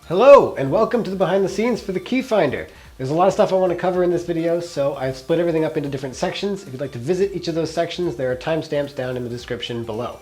Hello, and welcome to the behind the scenes for the Key Finder. There's a lot of stuff I want to cover in this video, so I've split everything up into different sections. If you'd like to visit each of those sections, there are timestamps down in the description below.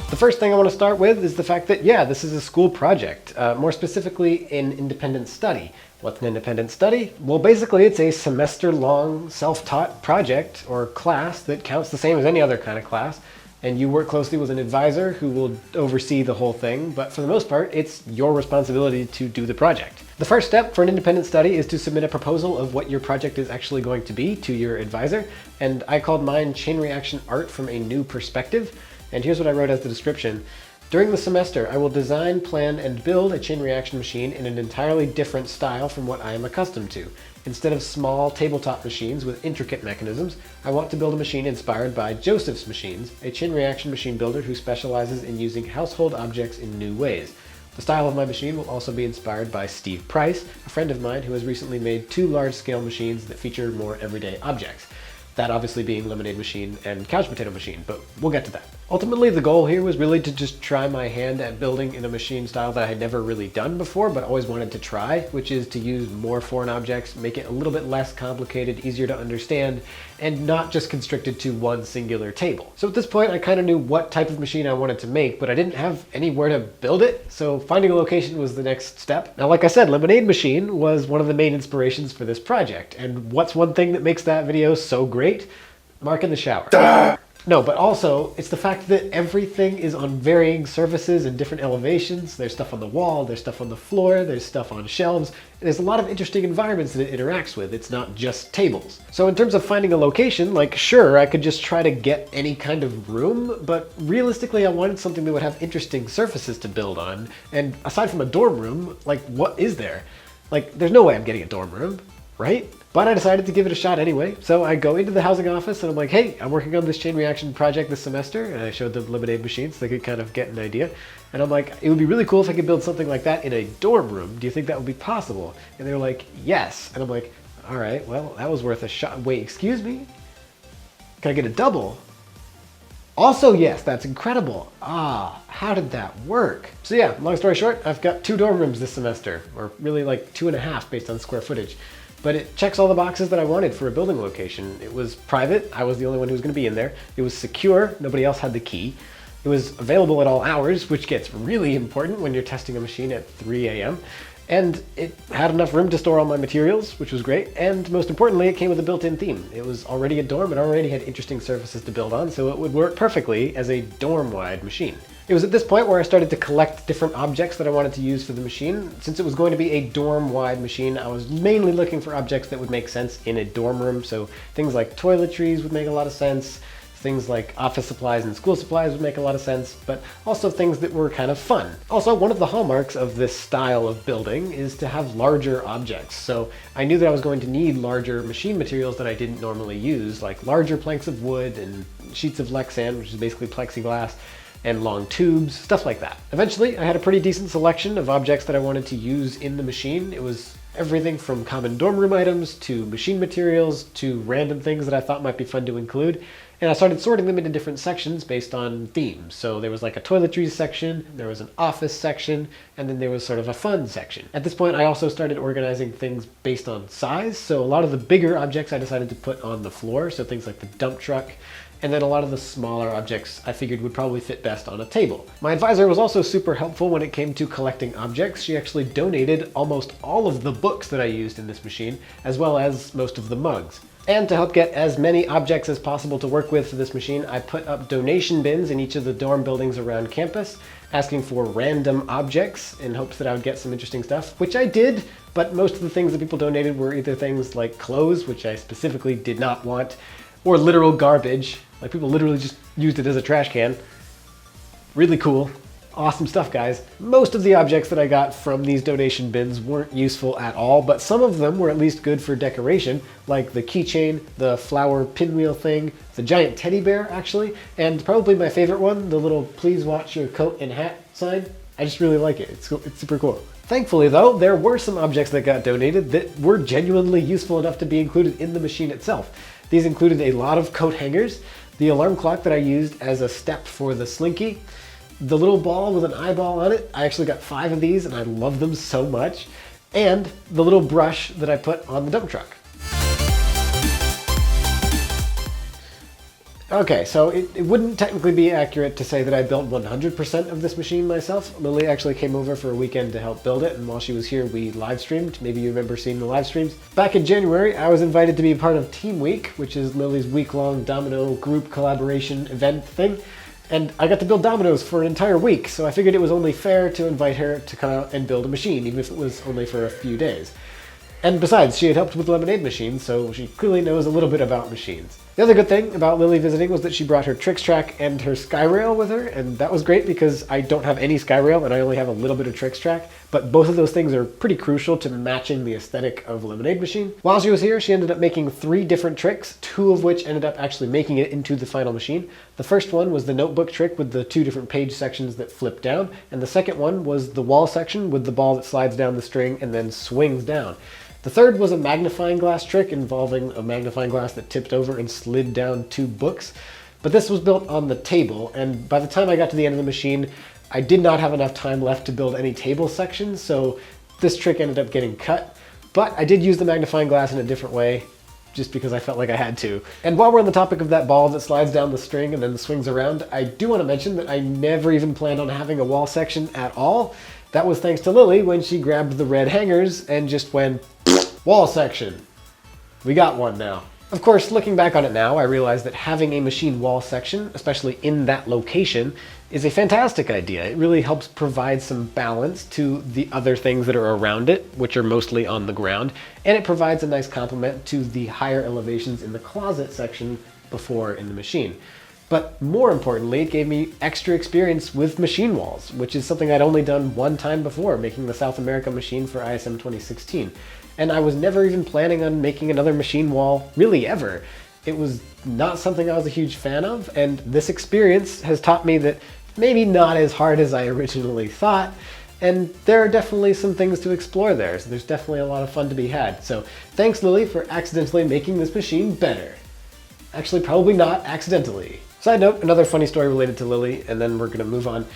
The first thing I want to start with is the fact that, this is a school project, more specifically an independent study. What's an independent study? Well, basically it's a semester-long self-taught project or class that counts the same as any other kind of class, and you work closely with an advisor who will oversee the whole thing, but for the most part, it's your responsibility to do the project. The first step for an independent study is to submit a proposal of what your project is actually going to be to your advisor, and I called mine Chain Reaction Art from a New Perspective, and here's what I wrote as the description. During the semester, I will design, plan, and build a chain reaction machine in an entirely different style from what I am accustomed to. Instead of small tabletop machines with intricate mechanisms, I want to build a machine inspired by Joseph's Machines, a chain reaction machine builder who specializes in using household objects in new ways. The style of my machine will also be inspired by Steve Price, a friend of mine who has recently made 2 large-scale machines that feature more everyday objects. That obviously being Lemonade Machine and Couch Potato Machine, but we'll get to that. Ultimately, the goal here was really to just try my hand at building in a machine style that I had never really done before, but always wanted to try, which is to use more foreign objects, make it a little bit less complicated, easier to understand, and not just constricted to one singular table. So at this point, I kind of knew what type of machine I wanted to make, but I didn't have anywhere to build it, so finding a location was the next step. Now, like I said, Lemonade Machine was one of the main inspirations for this project, and what's one thing that makes that video so great? Mark in the shower. Duh! No, but also, it's the fact that everything is on varying surfaces and different elevations. There's stuff on the wall, there's stuff on the floor, there's stuff on shelves. And there's a lot of interesting environments that it interacts with. It's not just tables. So in terms of finding a location, like sure, I could just try to get any kind of room, but realistically I wanted something that would have interesting surfaces to build on. And aside from a dorm room, like what is there? Like there's no way I'm getting a dorm room, right? But I decided to give it a shot anyway. So I go into the housing office and I'm like, hey, I'm working on this chain reaction project this semester. And I showed them Lemonade Machines so they could kind of get an idea. And I'm like, it would be really cool if I could build something like that in a dorm room. Do you think that would be possible? And they're like, yes. And I'm like, all right, well, that was worth a shot. Wait, excuse me? Can I get a double? Also, yes, that's incredible. How did that work? So yeah, long story short, I've got 2 dorm rooms this semester, or really like 2.5 based on square footage. But it checks all the boxes that I wanted for a building location. It was private, I was the only one who was gonna be in there. It was secure, nobody else had the key. It was available at all hours, which gets really important when you're testing a machine at 3 a.m. And it had enough room to store all my materials, which was great. And most importantly, it came with a built-in theme. It was already a dorm, it already had interesting surfaces to build on, so it would work perfectly as a dorm-wide machine. It was at this point where I started to collect different objects that I wanted to use for the machine. Since it was going to be a dorm-wide machine, I was mainly looking for objects that would make sense in a dorm room. So things like toiletries would make a lot of sense. Things like office supplies and school supplies would make a lot of sense, but also things that were kind of fun. Also, one of the hallmarks of this style of building is to have larger objects. So I knew that I was going to need larger machine materials that I didn't normally use, like larger planks of wood and sheets of Lexan, which is basically plexiglass, and long tubes, stuff like that. Eventually, I had a pretty decent selection of objects that I wanted to use in the machine. It was everything from common dorm room items to machine materials to random things that I thought might be fun to include. And I started sorting them into different sections based on themes. So there was like a toiletries section, there was an office section, and then there was sort of a fun section. At this point, I also started organizing things based on size. So a lot of the bigger objects I decided to put on the floor. So things like the dump truck. And then a lot of the smaller objects I figured would probably fit best on a table. My advisor was also super helpful when it came to collecting objects. She actually donated almost all of the books that I used in this machine, as well as most of the mugs. And to help get as many objects as possible to work with for this machine, I put up donation bins in each of the dorm buildings around campus, asking for random objects in hopes that I would get some interesting stuff, which I did, but most of the things that people donated were either things like clothes, which I specifically did not want, or literal garbage. Like people literally just used it as a trash can. Really cool. Awesome stuff, guys. Most of the objects that I got from these donation bins weren't useful at all, but some of them were at least good for decoration, like the keychain, the flower pinwheel thing, the giant teddy bear, actually, and probably my favorite one, the little "Please watch your coat and hat" sign. I just really like it. It's super cool. Thankfully, though, there were some objects that got donated that were genuinely useful enough to be included in the machine itself. These included a lot of coat hangers, the alarm clock that I used as a step for the slinky, the little ball with an eyeball on it. I actually got 5 of these and I love them so much. And the little brush that I put on the dump truck. Okay, so it wouldn't technically be accurate to say that I built 100% of this machine myself. Lily actually came over for a weekend to help build it, and while she was here, we live streamed. Maybe you remember seeing the live streams. Back in January, I was invited to be a part of Team Week, which is Lily's week-long domino group collaboration event thing. And I got to build dominoes for an entire week, so I figured it was only fair to invite her to come out and build a machine, even if it was only for a few days. And besides, she had helped with the lemonade machine, so she clearly knows a little bit about machines. The other good thing about Lily visiting was that she brought her Trix-Track and her Skyrail with her, and that was great because I don't have any Skyrail and I only have a little bit of Trix-Track, but both of those things are pretty crucial to matching the aesthetic of Lemonade Machine. While she was here, she ended up making 3 different tricks, 2 of which ended up actually making it into the final machine. The first one was the notebook trick with the 2 different page sections that flip down, and the second one was the wall section with the ball that slides down the string and then swings down. The third was a magnifying glass trick involving a magnifying glass that tipped over and slid down 2 books. But this was built on the table, and by the time I got to the end of the machine, I did not have enough time left to build any table sections, so this trick ended up getting cut. But I did use the magnifying glass in a different way, just because I felt like I had to. And while we're on the topic of that ball that slides down the string and then swings around, I do want to mention that I never even planned on having a wall section at all. That was thanks to Lily when she grabbed the red hangers and just went, wall section. We got one now. Of course, looking back on it now, I realize that having a machine wall section, especially in that location, is a fantastic idea. It really helps provide some balance to the other things that are around it, which are mostly on the ground, and it provides a nice complement to the higher elevations in the closet section before in the machine. But more importantly, it gave me extra experience with machine walls, which is something I'd only done one time before, making the South America machine for ISM 2016. And I was never even planning on making another machine wall, really ever. It was not something I was a huge fan of, and this experience has taught me that maybe not as hard as I originally thought, and there are definitely some things to explore there, so there's definitely a lot of fun to be had. So thanks, Lily, for accidentally making this machine better. Actually, probably not accidentally. Side note, another funny story related to Lily, and then we're gonna move on.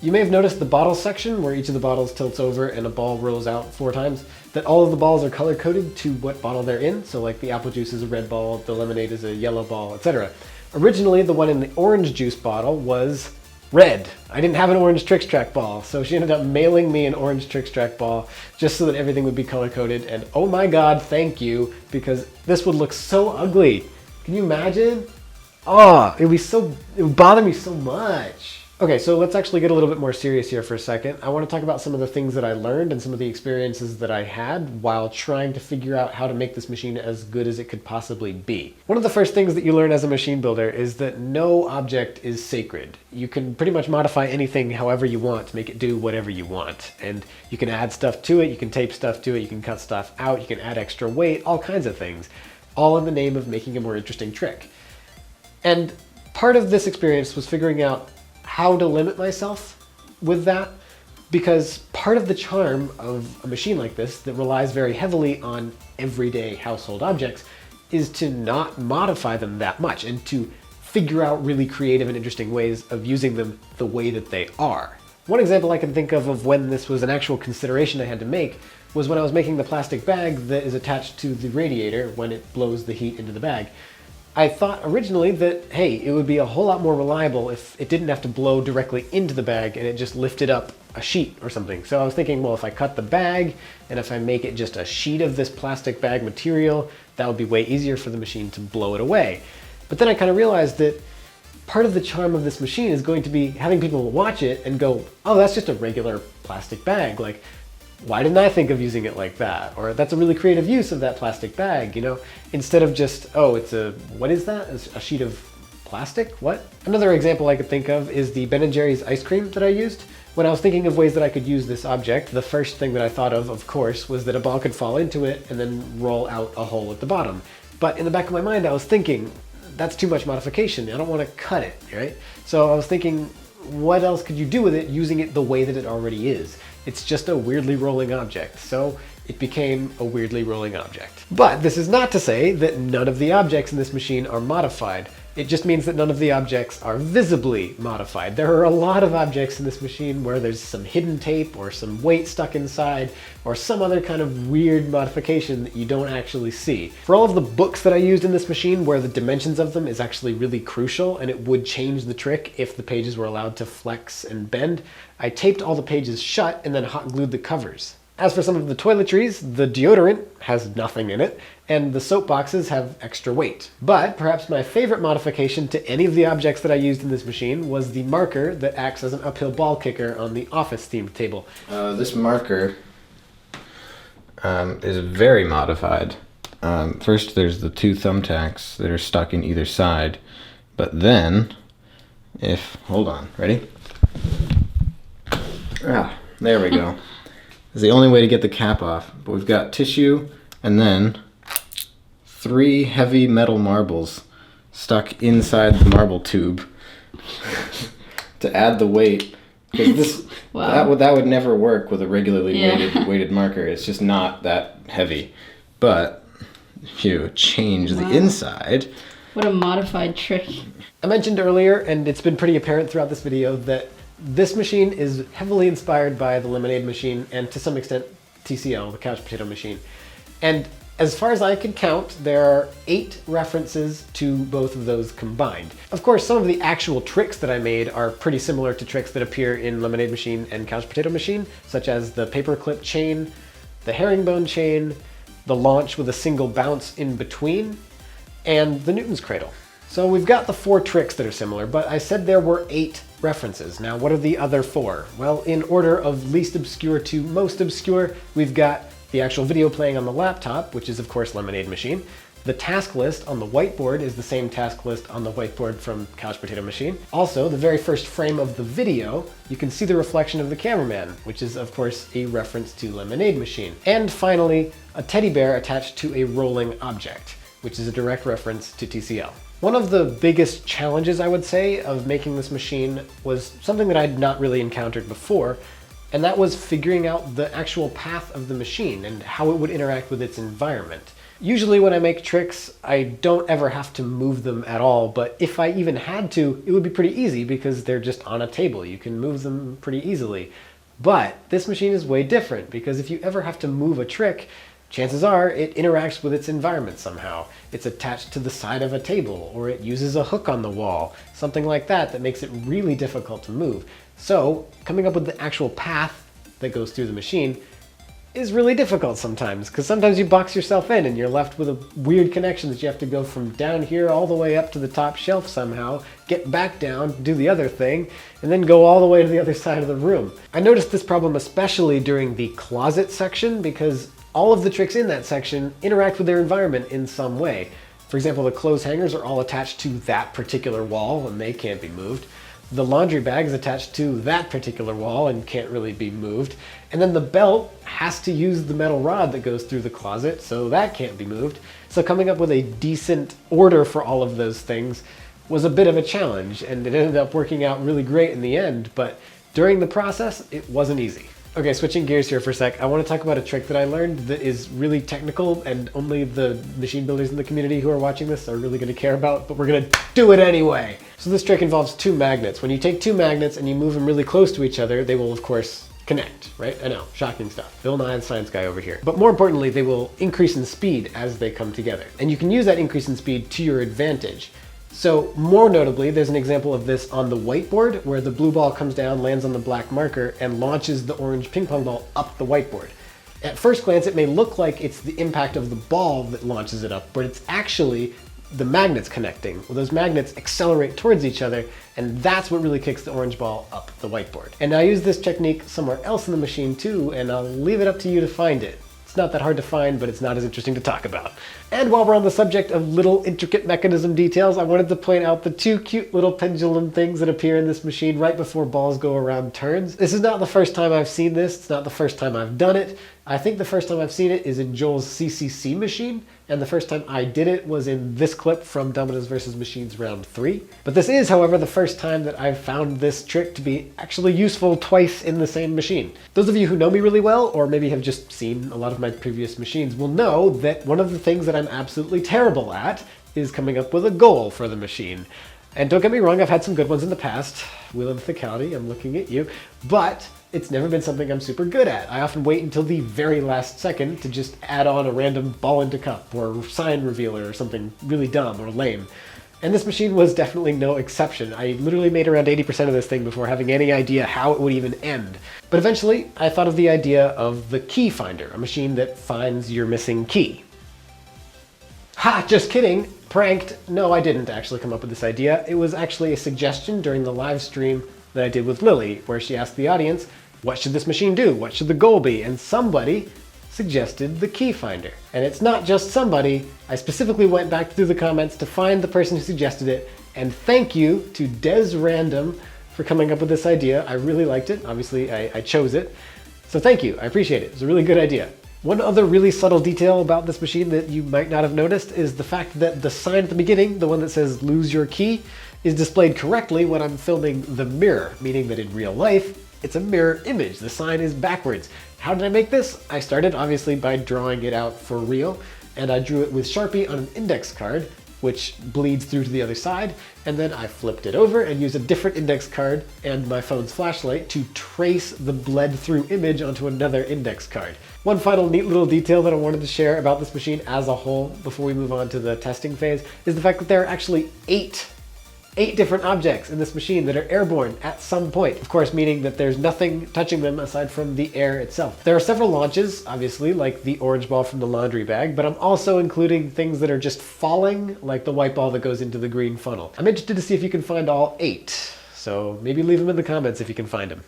You may have noticed the bottle section where each of the bottles tilts over and a ball rolls out 4 times, that all of the balls are color coded to what bottle they're in. So like the apple juice is a red ball, the lemonade is a yellow ball, etc. Originally, the one in the orange juice bottle was red. I didn't have an orange Trix-Track ball, so she ended up mailing me an orange Trix-Track ball just so that everything would be color coded. And oh my god, thank you, because this would look so ugly. Can you imagine? Oh, it would bother me so much. Okay, so let's actually get a little bit more serious here for a second. I want to talk about some of the things that I learned and some of the experiences that I had while trying to figure out how to make this machine as good as it could possibly be. One of the first things that you learn as a machine builder is that no object is sacred. You can pretty much modify anything however you want to make it do whatever you want. And you can add stuff to it, you can tape stuff to it, you can cut stuff out, you can add extra weight, all kinds of things, all in the name of making a more interesting trick. And part of this experience was figuring out how to limit myself with that, because part of the charm of a machine like this that relies very heavily on everyday household objects is to not modify them that much and to figure out really creative and interesting ways of using them the way that they are. One example I can think of when this was an actual consideration I had to make was when I was making the plastic bag that is attached to the radiator when it blows the heat into the bag. I thought originally that, hey, it would be a whole lot more reliable if it didn't have to blow directly into the bag and it just lifted up a sheet or something. So I was thinking, well, if I cut the bag and if I make it just a sheet of this plastic bag material, that would be way easier for the machine to blow it away. But then I kind of realized that part of the charm of this machine is going to be having people watch it and go, oh, that's just a regular plastic bag. Like, why didn't I think of using it like that? Or that's a really creative use of that plastic bag, you know? Instead of just, oh, it's what is that? It's a sheet of plastic? What? Another example I could think of is the Ben & Jerry's ice cream that I used. When I was thinking of ways that I could use this object, the first thing that I thought of course, was that a ball could fall into it and then roll out a hole at the bottom. But in the back of my mind, I was thinking, that's too much modification. I don't want to cut it, right? So I was thinking, what else could you do with it using it the way that it already is? It's just a weirdly rolling object, so it became a weirdly rolling object. But this is not to say that none of the objects in this machine are modified. It just means that none of the objects are visibly modified. There are a lot of objects in this machine where there's some hidden tape or some weight stuck inside or some other kind of weird modification that you don't actually see. For all of the books that I used in this machine where the dimensions of them is actually really crucial and it would change the trick if the pages were allowed to flex and bend, I taped all the pages shut and then hot glued the covers. As for some of the toiletries, the deodorant has nothing in it, and the soap boxes have extra weight. But perhaps my favorite modification to any of the objects that I used in this machine was the marker that acts as an uphill ball kicker on the office themed table. This marker is very modified. First there's the two thumbtacks that are stuck in either side, but then hold on, ready? There we go. Is the only way to get the cap off, but we've got tissue and then 3 heavy metal marbles stuck inside the marble tube to add the weight. Because this wow. that would never work with a regularly weighted marker. It's just not that heavy. But if you change the inside. What a modified trick. I mentioned earlier, and it's been pretty apparent throughout this video, that this machine is heavily inspired by the Lemonade machine and to some extent TCL, the couch potato machine. And as far as I can count, there are 8 references to both of those combined. Of course, some of the actual tricks that I made are pretty similar to tricks that appear in Lemonade machine and couch potato machine, such as the paperclip chain, the herringbone chain, the launch with a single bounce in between, and the Newton's cradle. So we've got the 4 tricks that are similar, but I said there were 8 references. Now, what are the other 4? Well, in order of least obscure to most obscure, we've got the actual video playing on the laptop, which is of course Lemonade machine. The task list on the whiteboard is the same task list on the whiteboard from couch potato machine. Also, the very first frame of the video, you can see the reflection of the cameraman, which is of course a reference to Lemonade machine. And finally, a teddy bear attached to a rolling object, which is a direct reference to TCL. One of the biggest challenges, I would say, of making this machine was something that I'd not really encountered before, and that was figuring out the actual path of the machine and how it would interact with its environment. Usually when I make tricks, I don't ever have to move them at all, but if I even had to, it would be pretty easy because they're just on a table. You can move them pretty easily. But this machine is way different because if you ever have to move a trick, chances are it interacts with its environment somehow. It's attached to the side of a table, or it uses a hook on the wall, something like that that makes it really difficult to move. So coming up with the actual path that goes through the machine is really difficult sometimes, because sometimes you box yourself in and you're left with a weird connection that you have to go from down here all the way up to the top shelf somehow, get back down, do the other thing, and then go all the way to the other side of the room. I noticed this problem especially during the closet section because all of the tricks in that section interact with their environment in some way. For example, the clothes hangers are all attached to that particular wall and they can't be moved. The laundry bag is attached to that particular wall and can't really be moved. And then the belt has to use the metal rod that goes through the closet, so that can't be moved. So coming up with a decent order for all of those things was a bit of a challenge, and it ended up working out really great in the end, but during the process, it wasn't easy. Okay, switching gears here for a sec, I want to talk about a trick that I learned that is really technical and only the machine builders in the community who are watching this are really going to care about, but we're going to do it anyway. So this trick involves 2 magnets. When you take 2 magnets and you move them really close to each other, they will of course connect, right? I know, shocking stuff. Bill Nye the Science Guy over here. But more importantly, they will increase in speed as they come together. And you can use that increase in speed to your advantage. So more notably, there's an example of this on the whiteboard where the blue ball comes down, lands on the black marker, and launches the orange ping pong ball up the whiteboard. At first glance, it may look like it's the impact of the ball that launches it up, but it's actually the magnets connecting. Well, those magnets accelerate towards each other, and that's what really kicks the orange ball up the whiteboard. And I use this technique somewhere else in the machine too, and I'll leave it up to you to find it. It's not that hard to find, but it's not as interesting to talk about. And while we're on the subject of little intricate mechanism details, I wanted to point out the 2 cute little pendulum things that appear in this machine right before balls go around turns. This is not the first time I've seen this. It's not the first time I've done it. I think the first time I've seen it is in Joel's CCC machine, and the first time I did it was in this clip from Dominoes vs. Machines Round 3. But this is, however, the first time that I've found this trick to be actually useful twice in the same machine. Those of you who know me really well, or maybe have just seen a lot of my previous machines, will know that one of the things that I'm absolutely terrible at is coming up with a goal for the machine. And don't get me wrong, I've had some good ones in the past. Wheel of Thicality, I'm looking at you. But it's never been something I'm super good at. I often wait until the very last second to just add on a random ball into cup or sign revealer or something really dumb or lame. And this machine was definitely no exception. I literally made around 80% of this thing before having any idea how it would even end. But eventually, I thought of the idea of the key finder, a machine that finds your missing key. Ha, just kidding. Pranked. No, I didn't actually come up with this idea. It was actually a suggestion during the live stream that I did with Lily, where she asked the audience, what should this machine do? What should the goal be? And somebody suggested the key finder. And it's not just somebody. I specifically went back through the comments to find the person who suggested it. And thank you to Des Random for coming up with this idea. I really liked it. Obviously, I chose it. So thank you. I appreciate it. It was a really good idea. One other really subtle detail about this machine that you might not have noticed is the fact that the sign at the beginning, the one that says lose your key, is displayed correctly when I'm filming the mirror, meaning that in real life, it's a mirror image. The sign is backwards. How did I make this? I started obviously by drawing it out for real, and I drew it with Sharpie on an index card, which bleeds through to the other side, and then I flipped it over and used a different index card and my phone's flashlight to trace the bled through image onto another index card. One final neat little detail that I wanted to share about this machine as a whole before we move on to the testing phase is the fact that there are actually eight different objects in this machine that are airborne at some point. Of course, meaning that there's nothing touching them aside from the air itself. There are several launches, obviously, like the orange ball from the laundry bag, but I'm also including things that are just falling, like the white ball that goes into the green funnel. I'm interested to see if you can find all 8. So maybe leave them in the comments if you can find them.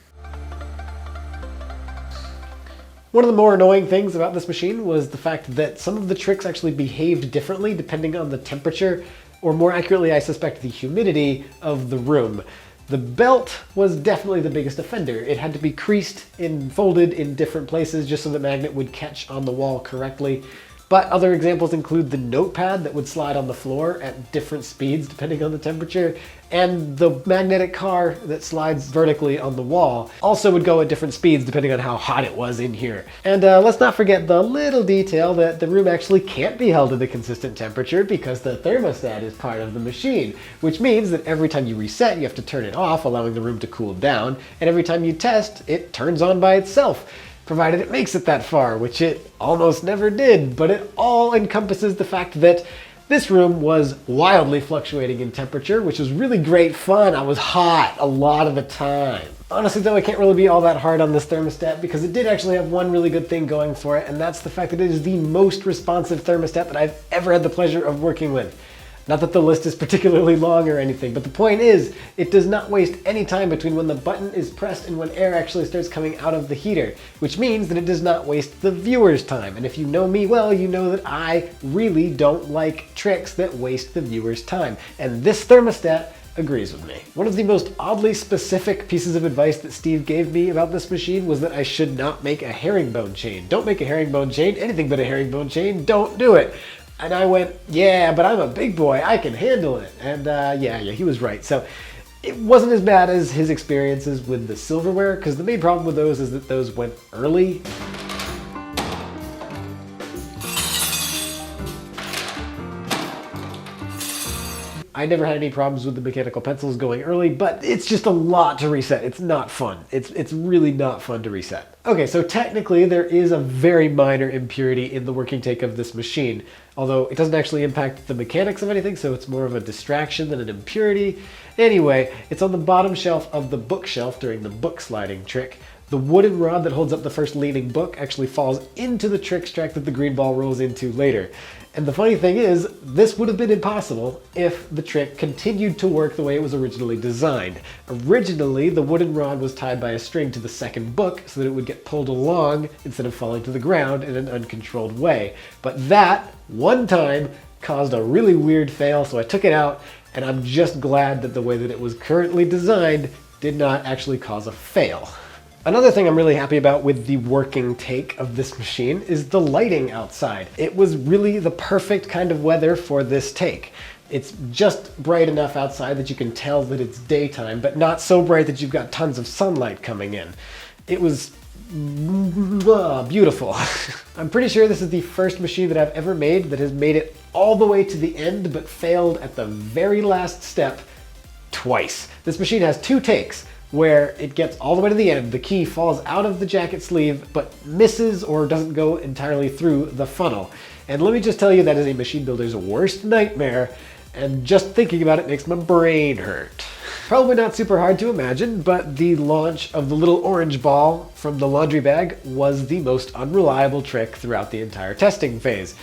One of the more annoying things about this machine was the fact that some of the tricks actually behaved differently depending on the temperature, or more accurately, I suspect, the humidity of the room. The belt was definitely the biggest offender. It had to be creased and folded in different places just so the magnet would catch on the wall correctly. But other examples include the notepad that would slide on the floor at different speeds depending on the temperature, and the magnetic car that slides vertically on the wall also would go at different speeds depending on how hot it was in here. And let's not forget the little detail that the room actually can't be held at a consistent temperature because the thermostat is part of the machine, which means that every time you reset, you have to turn it off, allowing the room to cool down, and every time you test, it turns on by itself, provided it makes it that far, which it almost never did. But it all encompasses the fact that this room was wildly fluctuating in temperature, which was really great fun. I was hot a lot of the time. Honestly though, I can't really be all that hard on this thermostat because it did actually have one really good thing going for it, and that's the fact that it is the most responsive thermostat that I've ever had the pleasure of working with. Not that the list is particularly long or anything, but the point is, it does not waste any time between when the button is pressed and when air actually starts coming out of the heater, which means that it does not waste the viewer's time. And if you know me well, you know that I really don't like tricks that waste the viewer's time. And this thermostat agrees with me. One of the most oddly specific pieces of advice that Steve gave me about this machine was that I should not make a herringbone chain. Don't make a herringbone chain, anything but a herringbone chain, don't do it. And I went, yeah, but I'm a big boy, I can handle it. And yeah, he was right. So it wasn't as bad as his experiences with the silverware, because the main problem with those is that those went early. I never had any problems with the mechanical pencils going early, but it's just a lot to reset. It's not fun. It's really not fun to reset. Okay, so technically there is a very minor impurity in the working take of this machine, although it doesn't actually impact the mechanics of anything, so it's more of a distraction than an impurity. Anyway, it's on the bottom shelf of the bookshelf during the book sliding trick. The wooden rod that holds up the first leaning book actually falls into the trick track that the green ball rolls into later. And the funny thing is, this would have been impossible if the trick continued to work the way it was originally designed. Originally, the wooden rod was tied by a string to the second book so that it would get pulled along instead of falling to the ground in an uncontrolled way. But that, one time, caused a really weird fail, so I took it out, and I'm just glad that the way that it was currently designed did not actually cause a fail. Another thing I'm really happy about with the working take of this machine is the lighting outside. It was really the perfect kind of weather for this take. It's just bright enough outside that you can tell that it's daytime, but not so bright that you've got tons of sunlight coming in. It was beautiful. I'm pretty sure this is the first machine that I've ever made that has made it all the way to the end but failed at the very last step twice. This machine has 2 takes where it gets all the way to the end, the key falls out of the jacket sleeve but misses or doesn't go entirely through the funnel. And let me just tell you, that is a machine builder's worst nightmare, and just thinking about it makes my brain hurt. Probably not super hard to imagine, but the launch of the little orange ball from the laundry bag was the most unreliable trick throughout the entire testing phase.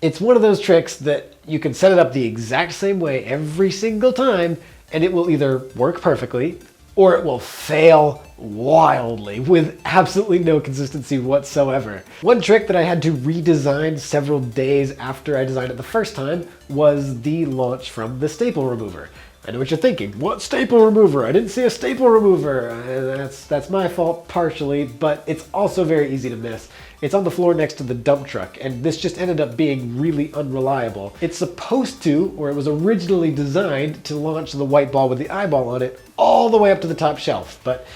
It's one of those tricks that you can set it up the exact same way every single time, and it will either work perfectly or it will fail wildly with absolutely no consistency whatsoever. One trick that I had to redesign several days after I designed it the first time was the launch from the staple remover. I know what you're thinking. What staple remover? I didn't see a staple remover. That's my fault partially, but it's also very easy to miss. It's on the floor next to the dump truck, and this just ended up being really unreliable. It's supposed to, or it was originally designed to launch the white ball with the eyeball on it all the way up to the top shelf, but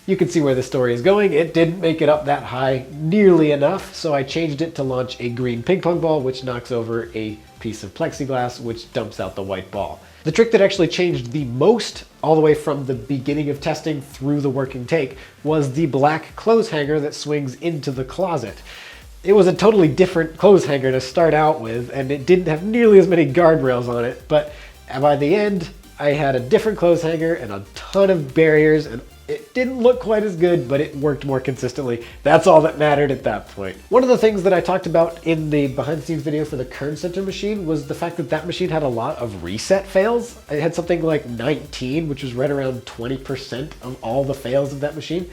you can see where the story is going. It didn't make it up that high nearly enough, so I changed it to launch a green ping pong ball, which knocks over a piece of plexiglass, which dumps out the white ball. The trick that actually changed the most, all the way from the beginning of testing through the working take, was the black clothes hanger that swings into the closet. It was a totally different clothes hanger to start out with, and it didn't have nearly as many guardrails on it, but by the end, I had a different clothes hanger and a ton of barriers, and it didn't look quite as good, but it worked more consistently. That's all that mattered at that point. One of the things that I talked about in the behind the scenes video for the Kern Center machine was the fact that that machine had a lot of reset fails. It had something like 19, which was right around 20% of all the fails of that machine.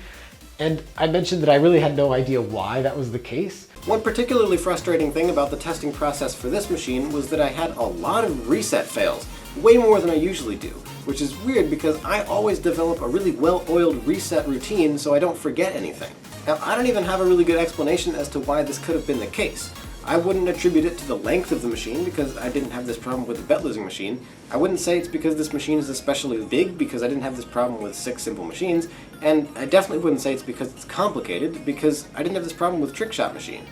And I mentioned that I really had no idea why that was the case. One particularly frustrating thing about the testing process for this machine was that I had a lot of reset fails, way more than I usually do, which is weird because I always develop a really well-oiled reset routine so I don't forget anything. Now, I don't even have a really good explanation as to why this could have been the case. I wouldn't attribute it to the length of the machine because I didn't have this problem with the bet losing machine. I wouldn't say it's because this machine is especially big because I didn't have this problem with 6 simple machines. And I definitely wouldn't say it's because it's complicated because I didn't have this problem with Trick Shot machine.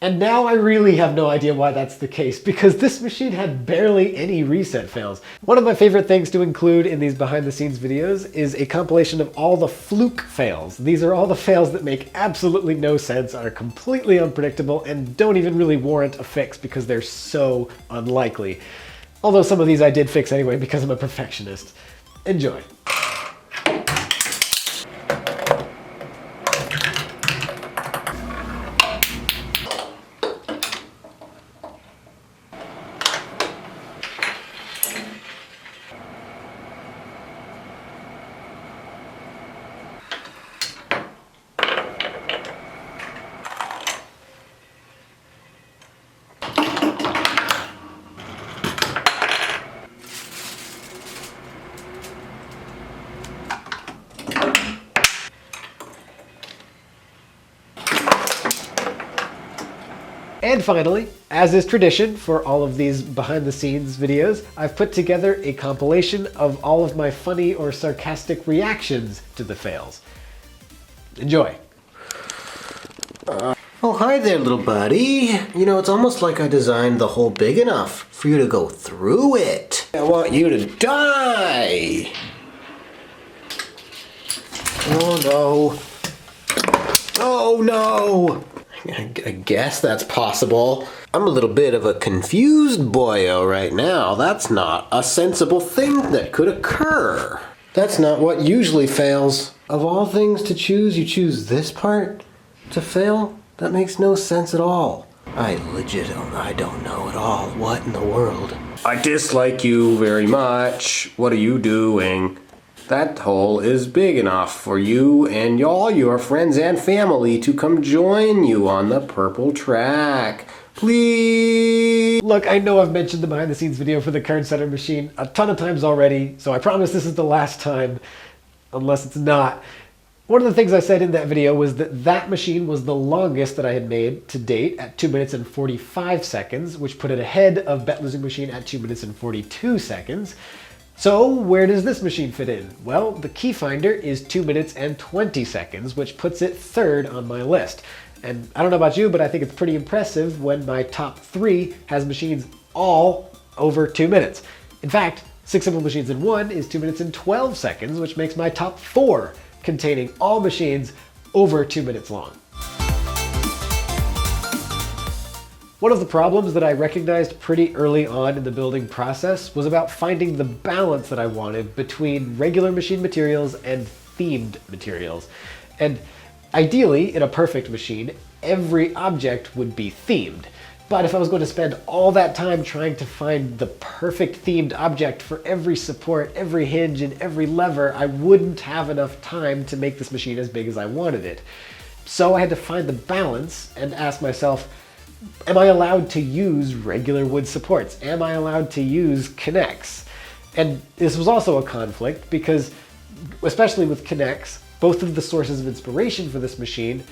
And now I really have no idea why that's the case, because this machine had barely any reset fails. One of my favorite things to include in these behind the scenes videos is a compilation of all the fluke fails. These are all the fails that make absolutely no sense, are completely unpredictable, and don't even really warrant a fix because they're so unlikely. Although some of these I did fix anyway because I'm a perfectionist. Enjoy. And finally, as is tradition for all of these behind the scenes videos, I've put together a compilation of all of my funny or sarcastic reactions to the fails. Enjoy. Oh, hi there, little buddy. You know, it's almost like I designed the hole big enough for you to go through it. I want you to die. Oh, no. Oh, no. I guess that's possible. I'm a little bit of a confused boyo right now. That's not a sensible thing that could occur. That's not what usually fails. Of all things to choose, you choose this part to fail? That makes no sense at all. I don't know at all. What in the world? I dislike you very much. What are you doing? That hole is big enough for you and all your friends and family to come join you on the purple track. Please. Look, I know I've mentioned the behind the scenes video for the Kern Center machine a ton of times already, so I promise this is the last time, unless it's not. One of the things I said in that video was that that machine was the longest that I had made to date at 2 minutes and 45 seconds, which put it ahead of Bet Losing Machine at 2 minutes and 42 seconds. So where does this machine fit in? Well, the key finder is 2 minutes and 20 seconds, which puts it third on my list. And I don't know about you, but I think it's pretty impressive when my top 3 has machines all over 2 minutes. In fact, 6 Simple Machines in 1 is 2 minutes and 12 seconds, which makes my top 4 containing all machines over 2 minutes long. One of the problems that I recognized pretty early on in the building process was about finding the balance that I wanted between regular machine materials and themed materials. And ideally, in a perfect machine, every object would be themed. But if I was going to spend all that time trying to find the perfect themed object for every support, every hinge, and every lever, I wouldn't have enough time to make this machine as big as I wanted it. So I had to find the balance and ask myself, am I allowed to use regular wood supports? Am I allowed to use K'NEX? And this was also a conflict because, especially with K'NEX, both of the sources of inspiration for this machine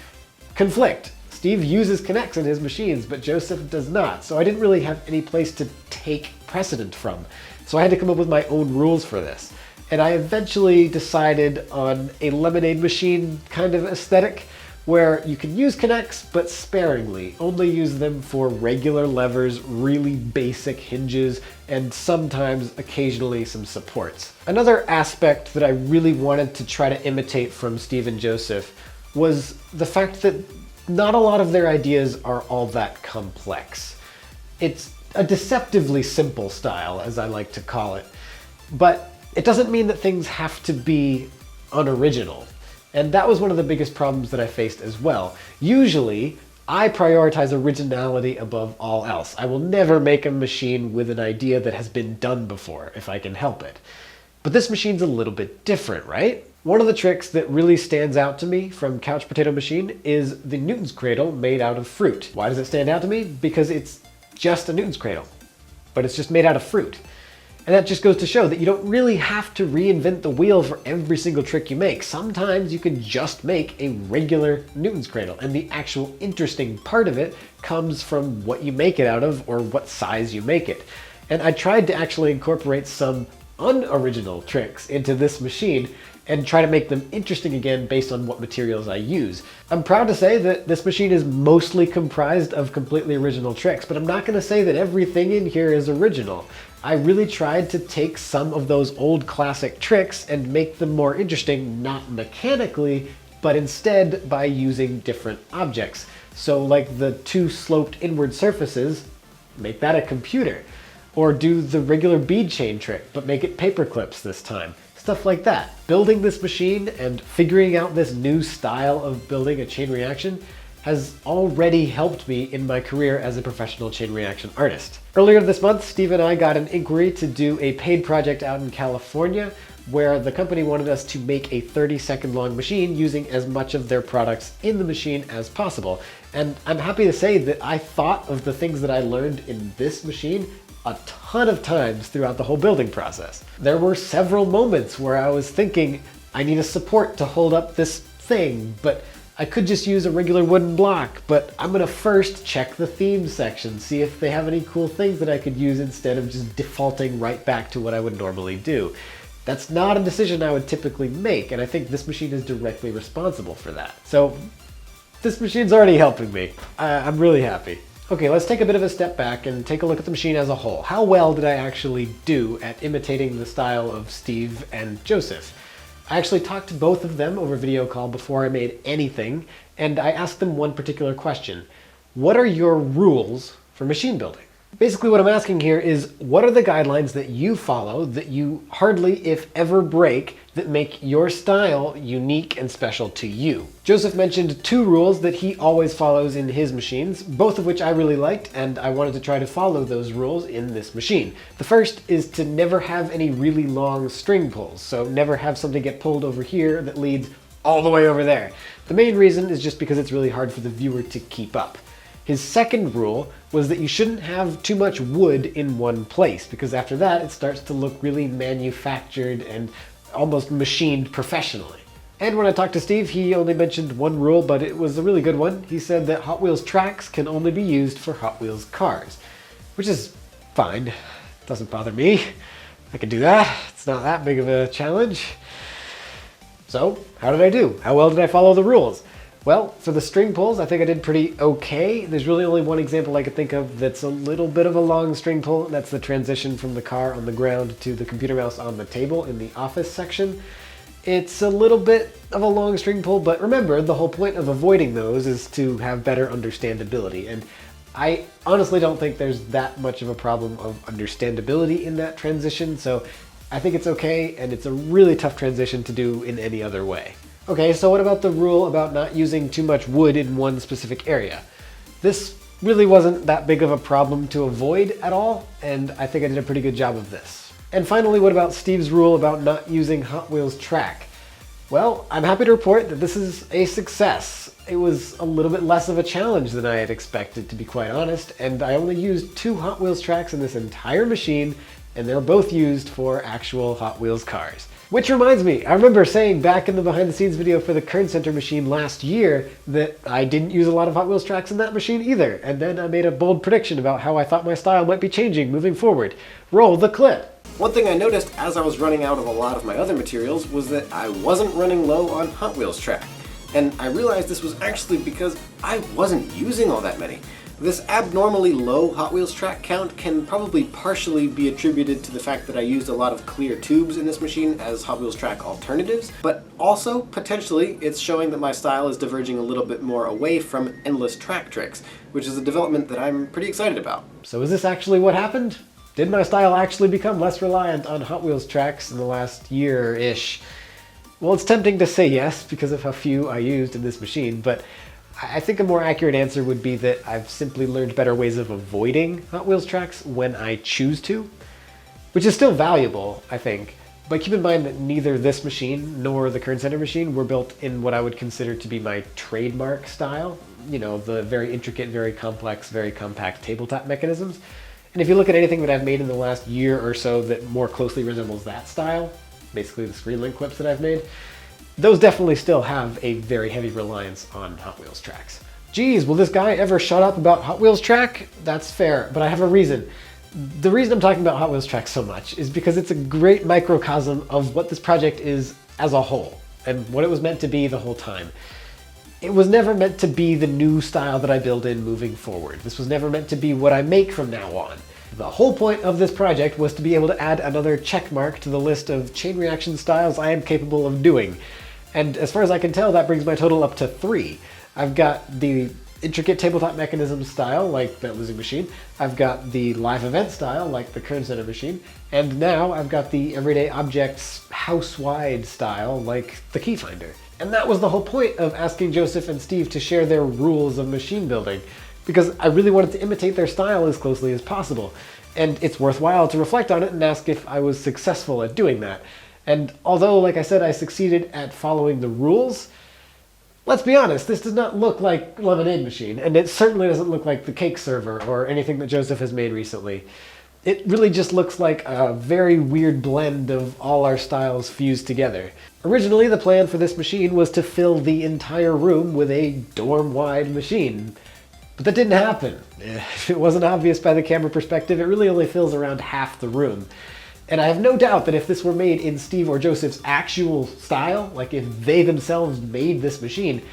conflict. Steve uses K'NEX in his machines, but Joseph does not, so I didn't really have any place to take precedent from. So I had to come up with my own rules for this. And I eventually decided on a lemonade machine kind of aesthetic, where you can use K'NEX, but sparingly. Only use them for regular levers, really basic hinges, and sometimes, occasionally, some supports. Another aspect that I really wanted to try to imitate from Steve and Joseph was the fact that not a lot of their ideas are all that complex. It's a deceptively simple style, as I like to call it. But it doesn't mean that things have to be unoriginal. And that was one of the biggest problems that I faced as well. Usually, I prioritize originality above all else. I will never make a machine with an idea that has been done before, if I can help it. But this machine's a little bit different, right? One of the tricks that really stands out to me from Couch Potato Machine is the Newton's Cradle made out of fruit. Why does it stand out to me? Because it's just a Newton's Cradle, but it's just made out of fruit. And that just goes to show that you don't really have to reinvent the wheel for every single trick you make. Sometimes you can just make a regular Newton's Cradle, and the actual interesting part of it comes from what you make it out of or what size you make it. And I tried to actually incorporate some unoriginal tricks into this machine and try to make them interesting again based on what materials I use. I'm proud to say that this machine is mostly comprised of completely original tricks, but I'm not going to say that everything in here is original. I really tried to take some of those old classic tricks and make them more interesting, not mechanically, but instead by using different objects. So like the 2 sloped inward surfaces, make that a computer. Or do the regular bead chain trick, but make it paper clips this time. Stuff like that. Building this machine and figuring out this new style of building a chain reaction has already helped me in my career as a professional chain reaction artist. Earlier this month, Steve and I got an inquiry to do a paid project out in California where the company wanted us to make a 30-second long machine using as much of their products in the machine as possible. And I'm happy to say that I thought of the things that I learned in this machine a ton of times throughout the whole building process. There were several moments where I was thinking, I need a support to hold up this thing, but I could just use a regular wooden block, but I'm gonna first check the theme section, see if they have any cool things that I could use instead of just defaulting right back to what I would normally do. That's not a decision I would typically make, and I think this machine is directly responsible for that. So this machine's already helping me. I'm really happy. Okay, let's take a bit of a step back and take a look at the machine as a whole. How well did I actually do at imitating the style of Steve and Joseph? I actually talked to both of them over video call before I made anything, and I asked them one particular question. What are your rules for machine building? Basically what I'm asking here is, what are the guidelines that you follow that you hardly, if ever, break that make your style unique and special to you. Joseph mentioned 2 rules that he always follows in his machines, both of which I really liked, and I wanted to try to follow those rules in this machine. The first is to never have any really long string pulls, so never have something get pulled over here that leads all the way over there. The main reason is just because it's really hard for the viewer to keep up. His second rule was that you shouldn't have too much wood in one place, because after that it starts to look really manufactured and almost machined professionally. And when I talked to Steve, he only mentioned 1 rule, but it was a really good one. He said that Hot Wheels tracks can only be used for Hot Wheels cars, which is fine. Doesn't bother me. I can do that. It's not that big of a challenge. So, how did I do? How well did I follow the rules? Well, for the string pulls, I think I did pretty okay. There's really only one example I could think of that's a little bit of a long string pull. That's the transition from the car on the ground to the computer mouse on the table in the office section. It's a little bit of a long string pull, but remember, the whole point of avoiding those is to have better understandability. And I honestly don't think there's that much of a problem of understandability in that transition, so I think it's okay, and it's a really tough transition to do in any other way. Okay, so what about the rule about not using too much wood in one specific area? This really wasn't that big of a problem to avoid at all, and I think I did a pretty good job of this. And finally, what about Steve's rule about not using Hot Wheels track? Well, I'm happy to report that this is a success. It was a little bit less of a challenge than I had expected, to be quite honest, and I only used 2 Hot Wheels tracks in this entire machine, and they're both used for actual Hot Wheels cars. Which reminds me, I remember saying back in the behind the scenes video for the Kern Center machine last year that I didn't use a lot of Hot Wheels tracks in that machine either, and then I made a bold prediction about how I thought my style might be changing moving forward. Roll the clip! One thing I noticed as I was running out of a lot of my other materials was that I wasn't running low on Hot Wheels track. And I realized this was actually because I wasn't using all that many. This abnormally low Hot Wheels track count can probably partially be attributed to the fact that I used a lot of clear tubes in this machine as Hot Wheels track alternatives, but also, potentially, it's showing that my style is diverging a little bit more away from endless track tricks, which is a development that I'm pretty excited about. So is this actually what happened? Did my style actually become less reliant on Hot Wheels tracks in the last year-ish? Well, it's tempting to say yes because of how few I used in this machine, but I think a more accurate answer would be that I've simply learned better ways of avoiding Hot Wheels tracks when I choose to, which is still valuable, I think. But keep in mind that neither this machine nor the Kern Center machine were built in what I would consider to be my trademark style. You know, the very intricate, very complex, very compact tabletop mechanisms. And if you look at anything that I've made in the last year or so that more closely resembles that style, basically the screen link clips that I've made, those definitely still have a very heavy reliance on Hot Wheels tracks. Geez, will this guy ever shut up about Hot Wheels track? That's fair, but I have a reason. The reason I'm talking about Hot Wheels track so much is because it's a great microcosm of what this project is as a whole, and what it was meant to be the whole time. It was never meant to be the new style that I build in moving forward. This was never meant to be what I make from now on. The whole point of this project was to be able to add another check mark to the list of chain reaction styles I am capable of doing. And as far as I can tell, that brings my total up to 3. I've got the intricate tabletop mechanism style, like that Losing Machine. I've got the live event style, like the Kern Center machine. And now I've got the everyday objects house-wide style, like the Keyfinder. And that was the whole point of asking Joseph and Steve to share their rules of machine building, because I really wanted to imitate their style as closely as possible. And it's worthwhile to reflect on it and ask if I was successful at doing that. And although, like I said, I succeeded at following the rules, let's be honest, this does not look like Lemonade Machine, and it certainly doesn't look like the Cake Server or anything that Joseph has made recently. It really just looks like a very weird blend of all our styles fused together. Originally, the plan for this machine was to fill the entire room with a dorm-wide machine, but that didn't happen. If it wasn't obvious by the camera perspective, it really only fills around half the room. And I have no doubt that if this were made in Steve or Joseph's actual style, like if they themselves made this machine,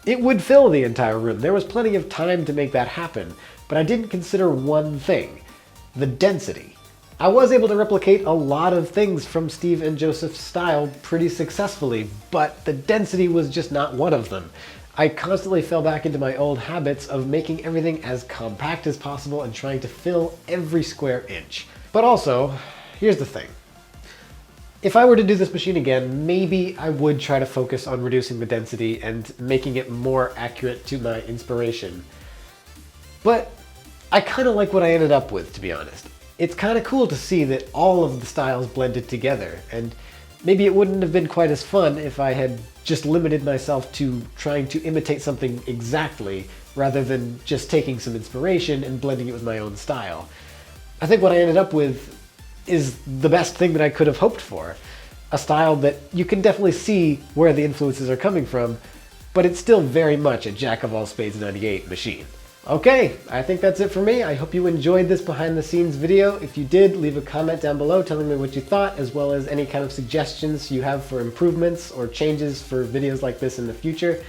it would fill the entire room. There was plenty of time to make that happen, but I didn't consider one thing: the density. I was able to replicate a lot of things from Steve and Joseph's style pretty successfully, but the density was just not one of them. I constantly fell back into my old habits of making everything as compact as possible and trying to fill every square inch. But also, here's the thing. if I were to do this machine again, maybe I would try to focus on reducing the density and making it more accurate to my inspiration. But I kind of like what I ended up with, to be honest. It's kind of cool to see that all of the styles blended together, and maybe it wouldn't have been quite as fun if I had just limited myself to trying to imitate something exactly, rather than just taking some inspiration and blending it with my own style. I think what I ended up with is the best thing that I could have hoped for. A style that you can definitely see where the influences are coming from, but it's still very much a Jack of all spades 98 machine. Okay, I think that's it for me. I hope you enjoyed this behind the scenes video. If you did, leave a comment down below telling me what you thought, as well as any kind of suggestions you have for improvements or changes for videos like this in the future.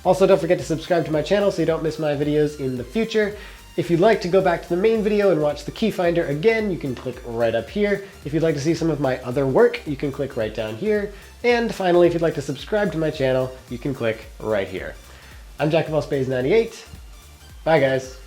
Also, don't forget to subscribe to my channel so you don't miss my videos in the future. If you'd like to go back to the main video and watch the key finder again, you can click right up here. If you'd like to see some of my other work, you can click right down here. And finally, if you'd like to subscribe to my channel, you can click right here. I'm Jack of all spades 98. Bye guys.